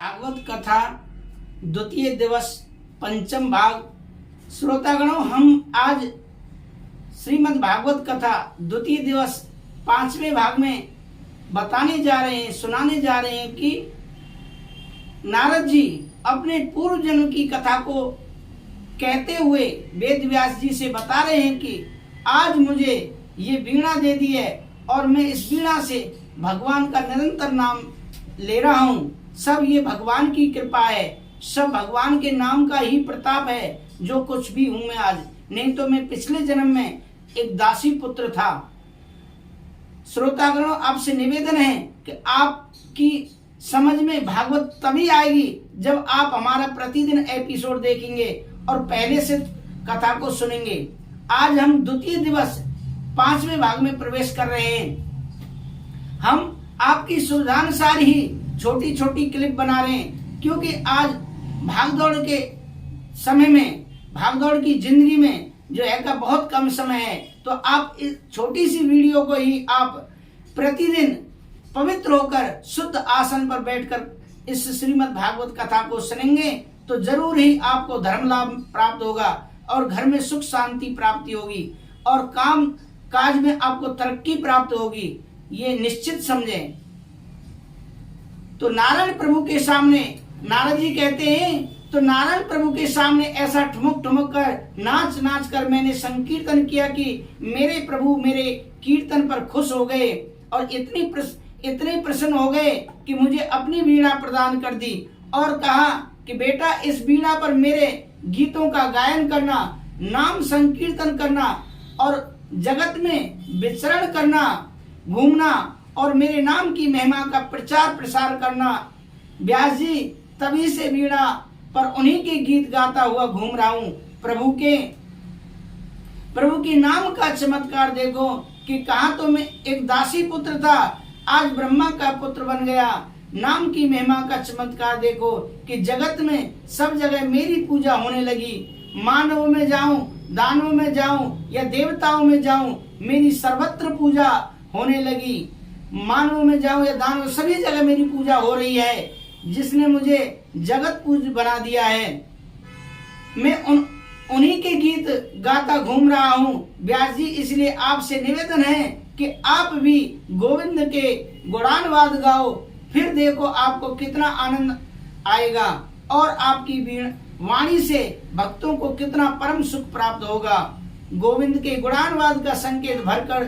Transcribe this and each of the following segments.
भागवत कथा द्वितीय दिवस पंचम भाग। श्रोतागणों, हम आज श्रीमद् भागवत कथा द्वितीय दिवस पांचवें भाग में बताने जा रहे हैं, सुनाने जा रहे हैं कि नारद जी अपने पूर्व जन्म की कथा को कहते हुए वेद व्यास जी से बता रहे हैं कि आज मुझे ये वीणा दे दी है और मैं इस वीणा से भगवान का निरंतर नाम ले रहा हूँ। सब ये भगवान की कृपा है, सब भगवान के नाम का ही प्रताप है जो कुछ भी हूं मैं आज, नहीं तो मैं पिछले जन्म में एक दासी पुत्र था। श्रोतागणों, आपसे निवेदन है कि आपकी समझ में भागवत तभी आएगी जब आप हमारा प्रतिदिन एपिसोड देखेंगे और पहले से कथा को सुनेंगे। आज हम द्वितीय दिवस पांचवें भाग में प्रवेश कर रहे हैं। हम आपकी सुविधानुसार ही छोटी छोटी क्लिप बना रहे हैं, क्योंकि आज भागदौड़ के समय में, भागदौड़ की जिंदगी में जो है का बहुत कम समय है, तो आप इस छोटी सी वीडियो को ही आप प्रतिदिन पवित्र होकर शुद्ध आसन पर बैठकर इस श्रीमद् भागवत कथा को सुनेंगे तो जरूर ही आपको धर्म लाभ प्राप्त होगा और घर में सुख शांति प्राप्ति होगी और काम काज में आपको तरक्की प्राप्त होगी, ये निश्चित समझें। तो नारायण प्रभु के सामने नारद जी कहते हैं, तो नारायण प्रभु के सामने ऐसा ठुमक ठुमक कर नाच नाच कर मैंने संकीर्तन किया कि मेरे प्रभु मेरे कीर्तन पर खुश हो गए और इतने प्रसन्न हो गए कि मुझे अपनी वीणा प्रदान कर दी और कहा कि बेटा इस वीणा पर मेरे गीतों का गायन करना, नाम संकीर्तन करना और जगत में विचरण करना, घूमना और मेरे नाम की महिमा का प्रचार प्रसार करना। व्यास जी तभी से वीणा पर उन्हीं के गीत गाता हुआ घूम रहा हूँ। प्रभु के नाम का चमत्कार देखो कि कहा तो मैं एक दासी पुत्र था, आज ब्रह्मा का पुत्र बन गया। नाम की महिमा का चमत्कार देखो कि जगत में सब जगह मेरी पूजा होने लगी। मानव में जाऊं, दानव में जाऊं या देवताओं में जाऊं, मेरी सर्वत्र पूजा होने लगी। मानव में जाऊं या दानव, सभी जगह मेरी पूजा हो रही है। जिसने मुझे जगत पूज्य बना दिया है, मैं उन्हीं के गीत गाता घूम रहा हूँ। व्यास जी, इसलिए आपसे निवेदन है कि आप भी गोविंद के गुणानुवाद गाओ, फिर देखो आपको कितना आनंद आएगा और आपकी वाणी से भक्तों को कितना परम सुख प्राप्त होगा। गोविंद के गुणानुवाद का संकेत भरकर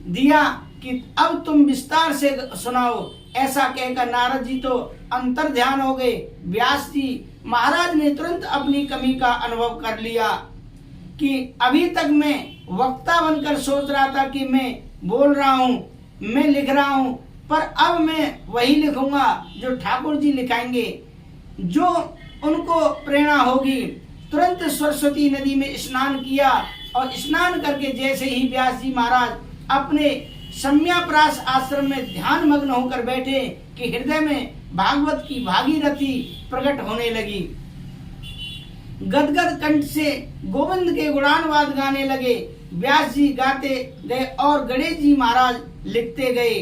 दिया कि अब तुम विस्तार से सुनाओ। ऐसा कहकर नारद जी तो अंतर ध्यान हो गए। व्यास जी महाराज ने तुरंत अपनी कमी का अनुभव कर लिया कि अभी तक मैं वक्ता बनकर सोच रहा था कि मैं बोल रहा हूँ, मैं लिख रहा हूँ, पर अब मैं वही लिखूंगा जो ठाकुर जी लिखाएंगे, जो उनको प्रेरणा होगी। तुरंत सरस्वती नदी में स्नान किया और स्नान करके जैसे ही व्यास जी महाराज अपने सम्याप्रास आश्रम में ध्यान मग्न होकर बैठे कि हृदय में भागवत की भागीरथी प्रकट होने लगी। गदगद कंठ से गोविंद के गुणानुवाद गाने लगे। व्यास जी गाते गए और गणेश जी महाराज लिखते गए।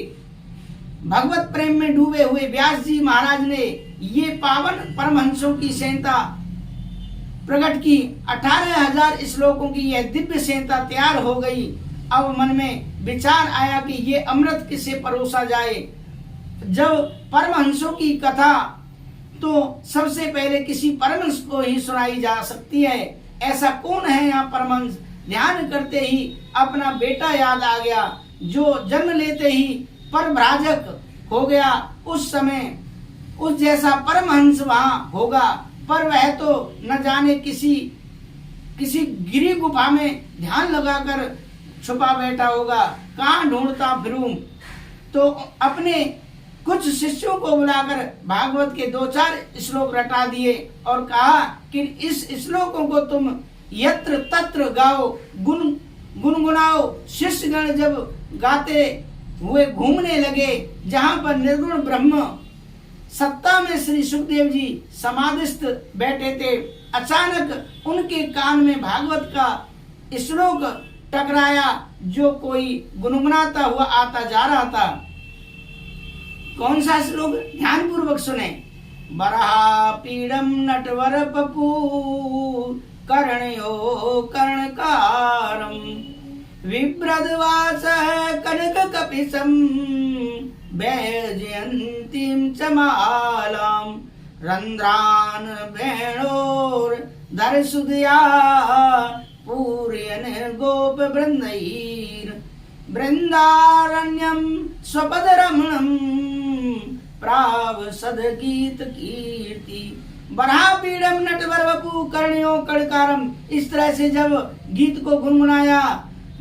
भगवत प्रेम में डूबे हुए व्यास जी महाराज ने ये पावन परमहंसों की संहिता प्रकट की। 18,000 श्लोकों की यह दिव्य संहिता तैयार हो गई। अब मन में विचार आया कि ये अमृत किसे परोसा जाए। जब परमहंसों की कथा तो सबसे पहले किसी परमहंस को ही सुनाई जा सकती है। ऐसा कौन है यहाँ परमहंस? ध्यान करते ही अपना बेटा याद आ गया जो जन्म लेते ही परभ्राजक हो गया। उस समय उस जैसा परमहंस वहां होगा, पर वह तो न जाने किसी गिरी गुफा में ध्यान लगाकर छुपा बैठा होगा। कहाँ ढूंढता फिरूं? तो अपने कुछ शिष्यों को बुलाकर भागवत के 2-4 श्लोक रटा दिए और कहा कि इस श्लोकों को तुम यत्र तत्र गाओ, गुनगुनाओ। शिष्यगण जब गाते हुए घूमने लगे, जहां पर निर्गुण ब्रह्म सत्ता में श्री सुखदेव जी समाधिस्थ बैठे थे, अचानक उनके कान में भागवत का श्लोक टकराया जो कोई गुनगुनाता हुआ आता जा रहा था। कौन सा श्लोक? ध्यान पूर्वक सुने। बरहा पीड़म नटवर पपू कर्णयो कर्णकारम विभ्रदवास कनक कपिसम वैजयंतीम चमालाम रंध्रान वेणोर दर्शुदया पूरयन गोप वृंदैर वृंदारण्यम स्वपदरमणम प्राव सद गीत कीर्ति। बरहा पीड़म नटवर वपु कर्णयो कर्णकारम, इस तरह से जब गीत को गुनगुनाया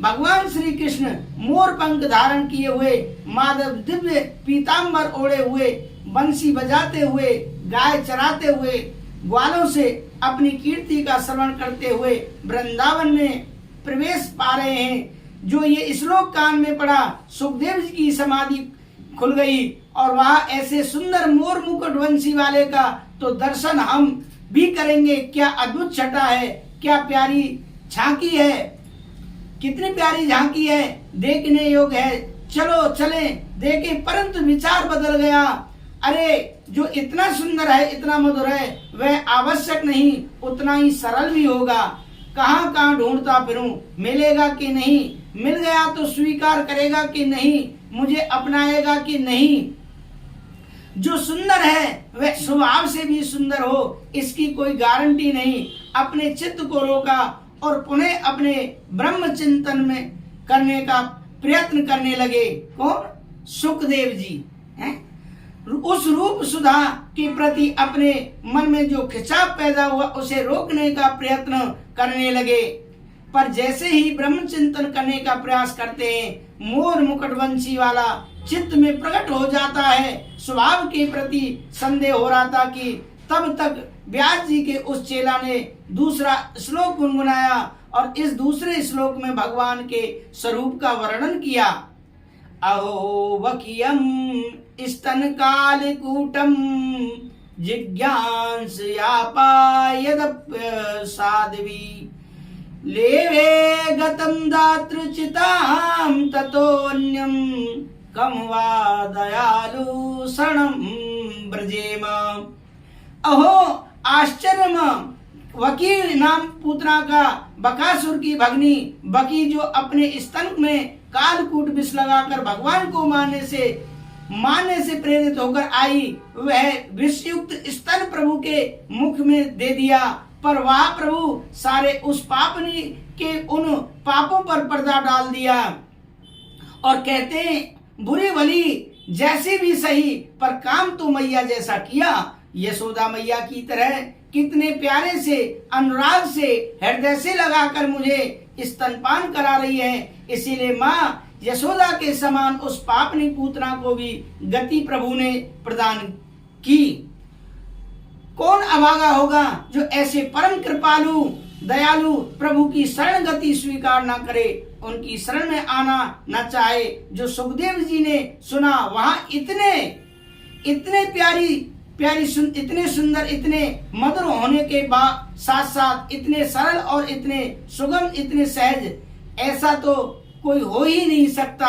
भगवान श्री कृष्ण मोर पंख धारण किए हुए, माधव दिव्य पीताम्बर ओढ़े हुए, बंसी बजाते हुए, गाय चराते हुए, ग्वालों से अपनी कीर्ति का श्रवण करते हुए वृंदावन में प्रवेश पा रहे हैं। जो ये श्लोक कान में पड़ा, सुखदेव जी की समाधि खुल गई और वहां ऐसे सुंदर मोर मुकुट वंशी वाले का तो दर्शन हम भी करेंगे। क्या अद्भुत छटा है, क्या प्यारी झांकी है, कितनी प्यारी झांकी है, देखने योग्य है। चलो चले देखें। परंतु विचार बदल गया। अरे जो इतना सुंदर है, इतना मधुर है, वह आवश्यक नहीं उतना ही सरल भी होगा। कहां कहां ढूंढता फिरूं, मिलेगा कि नहीं, मिल गया तो स्वीकार करेगा कि नहीं, मुझे अपनाएगा कि नहीं। जो सुंदर है वह स्वभाव से भी सुंदर हो, इसकी कोई गारंटी नहीं। अपने चित्त को रोका और पुनः अपने ब्रह्म चिंतन में करने का प्रयत्न करने लगे। कौन? सुखदेव जी हैं। उस रूप सुधा के प्रति अपने मन में जो खिंचाव पैदा हुआ उसे रोकने का प्रयत्न करने लगे। पर जैसे ही ब्रह्म चिंतन करने का प्रयास करते हैं, मोर मुकुटवंशी वाला चित्त में प्रकट हो जाता है। स्वभाव के प्रति संदेह हो रहा था कि तब तक व्यास जी के उस चेला ने दूसरा श्लोक गुनगुनाया और इस दूसरे श्लोक में भगवान के स्वरूप का वर्णन किया। अहो वकियम स्तन कालकूटम जिज्ञांस यापायदप्य साध्वी लेवे गतम दातृचिताम ततोन्यम कम वा दयालु शरणम ब्रजेमा। अहो आश्चर्य, वकी नाम पूतना का बकासुर की भगनी बकी जो अपने स्तन में कालकूट विष लगाकर भगवान को मारने से प्रेरित होकर आई, वह विषयुक्त स्तन प्रभु के मुख में दे दिया। पर वह प्रभु सारे उस पापनी के उन पापों पर पर्दा डाल दिया और कहते हैं बुरी भली जैसी भी सही, पर काम तो मैया जैसा किया। यशोदा मैया की तरह कितने प्यारे से, अनुराग से, हृदय से लगाकर मुझे स्तनपान करा रही है। इसीलिए माँ यशोदा के समान उस पापनी पूतना को भी गति प्रभु ने प्रदान की। कौन अभागा होगा जो ऐसे परम कृपालु दयालु प्रभु की शरण गति स्वीकार न करे, उनकी शरण में आना न चाहे। जो सुखदेव जी ने सुना वहां इतने इतने सुंदर, इतने मधुर होने के बाद साथ साथ इतने सरल और इतने सुगम, इतने सहज, ऐसा तो कोई हो ही नहीं सकता।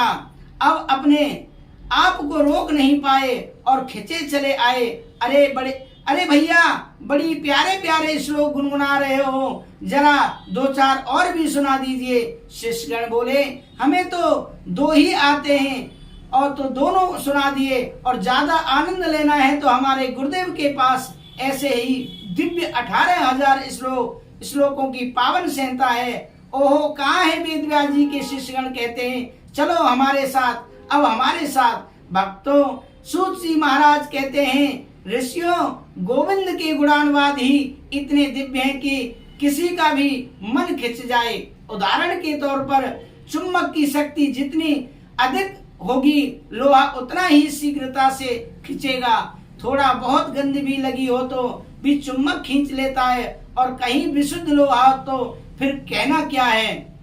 अब अपने आप को रोक नहीं पाए और खिंचे चले आए। अरे भैया, बड़ी प्यारे प्यारे श्लोक गुनगुना रहे हो, जरा दो चार और भी सुना दीजिए। शिष्यगण बोले हमें तो दो ही आते हैं और तो दोनों सुना दिए, और ज्यादा आनंद लेना है तो हमारे गुरुदेव के पास ऐसे ही दिव्य 18,000 श्लोकों की पावन संहिता है। ओहो, कहाँ है वेदव्यास जी के शिष्यगण? कहते हैं चलो हमारे साथ, अब हमारे साथ। भक्तों, सूत जी महाराज कहते हैं ऋषियों, गोविंद के गुणानुवाद ही इतने दिव्य हैं कि किसी का भी मन खिंच जाए। उदाहरण के तौर पर चुंबक की शक्ति जितनी अधिक होगी, लोहा उतना ही शीघ्रता से खिंचेगा। थोड़ा बहुत गंध भी लगी हो तो भी चुंबक खींच लेता है, और कहीं विशुद्ध लोहा हो तो फिर कहना क्या है।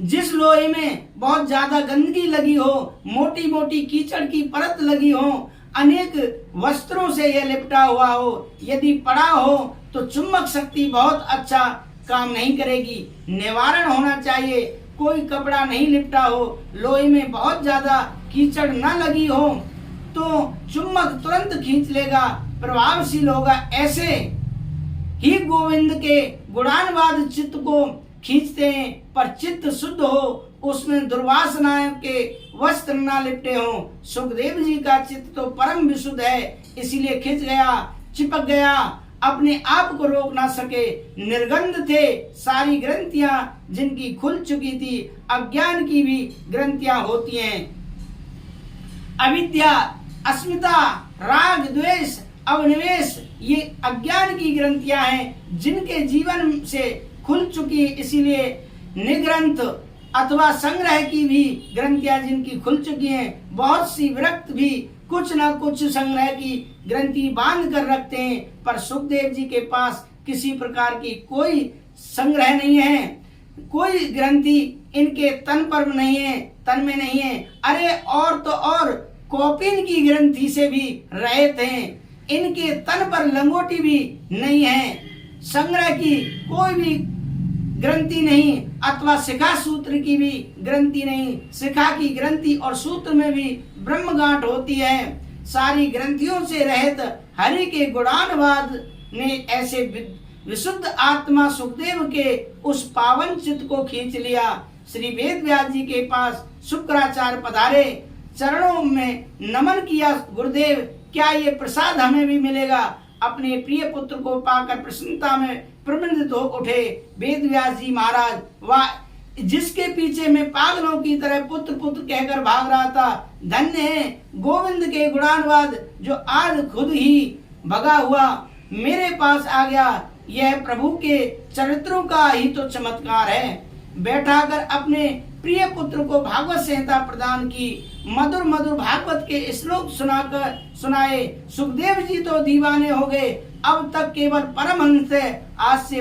जिस लोहे में बहुत ज्यादा गंदगी लगी हो, मोटी मोटी कीचड़ की परत लगी हो, अनेक वस्त्रों से यह लिपटा हुआ हो, यदि पड़ा हो तो चुंबक शक्ति बहुत अच्छा काम नहीं करेगी। निवारण होना चाहिए। कोई कपड़ा नहीं लिपटा हो, लोहे में बहुत ज्यादा कीचड़ न लगी हो तो चुंबक तुरंत खींच लेगा। प्रभावशील होगा, ऐसे ही गोविंद के गुणानुवाद चित्त को खींचते हैं, पर चित्त शुद्ध हो, उसमें दुर्वासना के वस्त्र ना लिपटे हो। सुखदेव जी का चित्त तो परम विशुद्ध है, इसीलिए खिंच गया, चिपक गया, अपने आप को रोक ना सके। निर्गंध थे सारी ग्रंथियां जिनकी खुल चुकी थी। अज्ञान की भी ग्रंथियां होती हैं, अविद्या, अस्मिता, राग, द्वेष, अवनिवेश, ये अज्ञान की ग्रंथियां हैं जिनके जीवन से खुल चुकी, इसीलिए निग्रंथ अथवा संग्रह की भी ग्रंथियां जिनकी खुल चुकी हैं। बहुत सी विरक्त भी कुछ न कुछ संग्रह की ग्रंथि बांध कर रखते हैं, पर सुखदेव जी के पास किसी प्रकार की कोई संग्रह नहीं है, कोई ग्रंथि इनके तन पर नहीं है, तन में नहीं है। अरे और तो और कौपीन की ग्रंथि से भी रहित हैं, इनके तन पर लंगोटी भी नहीं है, संग्रह की कोई भी ग्रंथि नहीं, अथवा शिखा सूत्र की भी ग्रंथि नहीं। शिखा की ग्रंथि और सूत्र में भी ब्रह्मगांठ होती है। सारी ग्रंथियों से रहित हरि के गुणानुवाद ने ऐसे विशुद्ध आत्मा सुखदेव के उस पावन चित्त को खींच लिया। श्री वेद व्यास जी के पास शुक्राचार्य पधारे, चरणों में नमन किया, गुरुदेव क्या ये प्रसाद हमें भी मिलेगा? अपने प्रिय पुत्र को पाकर प्रसन्नता में प्रबंधित हो उठे वेद व्यास जी महाराज। वाह, जिसके पीछे मैं पागलों की तरह पुत्र पुत्र कहकर भाग रहा था, धन्य है गोविंद के गुणानुवाद जो आज खुद ही भगा हुआ मेरे पास आ गया। यह प्रभु के चरित्रों का ही तो चमत्कार है। बैठाकर अपने प्रिय पुत्र को भागवत संहिता प्रदान की, मधुर मधुर भागवत के श्लोक सुनाकर सुनाए। सुखदेव जी तो दीवाने हो गए। अब तक केवल परमहंस थे, आज से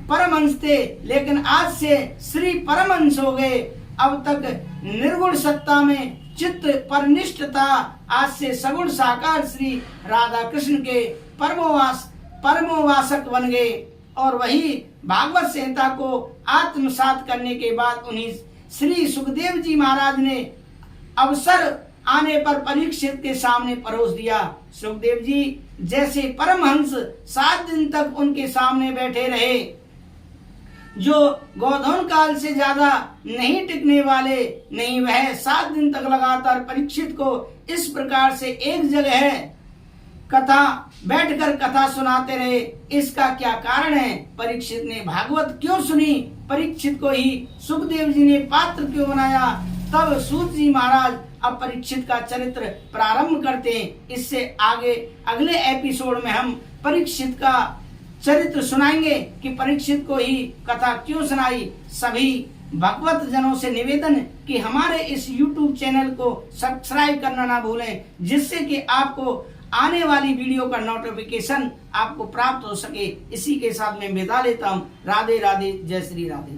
परमहंस थे, लेकिन आज से श्री परमहंस हो गए। अब तक निर्गुण सत्ता में चित्त परनिष्ठ था, आज से सगुण साकार श्री राधा कृष्ण के परमोवासक बन गए। और वही भागवत संहिता को आत्मसात करने के बाद उन्हीं श्री सुखदेव जी महाराज ने अवसर आने पर परीक्षित के सामने परोस दिया। सुखदेव जी जैसे परमहंस 7 दिन तक उनके सामने बैठे रहे, जो गोधन काल से ज्यादा नहीं टिकने वाले नहीं, वह 7 दिन तक लगातार परीक्षित को इस प्रकार से एक जगह कथा बैठकर कथा सुनाते रहे। इसका क्या कारण है? परीक्षित ने भागवत क्यों सुनी? परीक्षित को ही सुखदेव जी ने पात्र क्यों बनाया? तब सूत जी महाराज अब परीक्षित का चरित्र प्रारंभ करते हैं। इससे आगे अगले एपिसोड में हम परीक्षित का चरित्र सुनाएंगे कि परीक्षित को ही कथा क्यों सुनाई। सभी भगवत जनों से निवेदन कि हमारे इस YouTube चैनल को सब्सक्राइब करना ना भूलें, जिससे कि आपको आने वाली वीडियो का नोटिफिकेशन आपको प्राप्त हो सके। इसी के साथ मैं विदा लेता हूँ। राधे राधे, जय श्री राधे।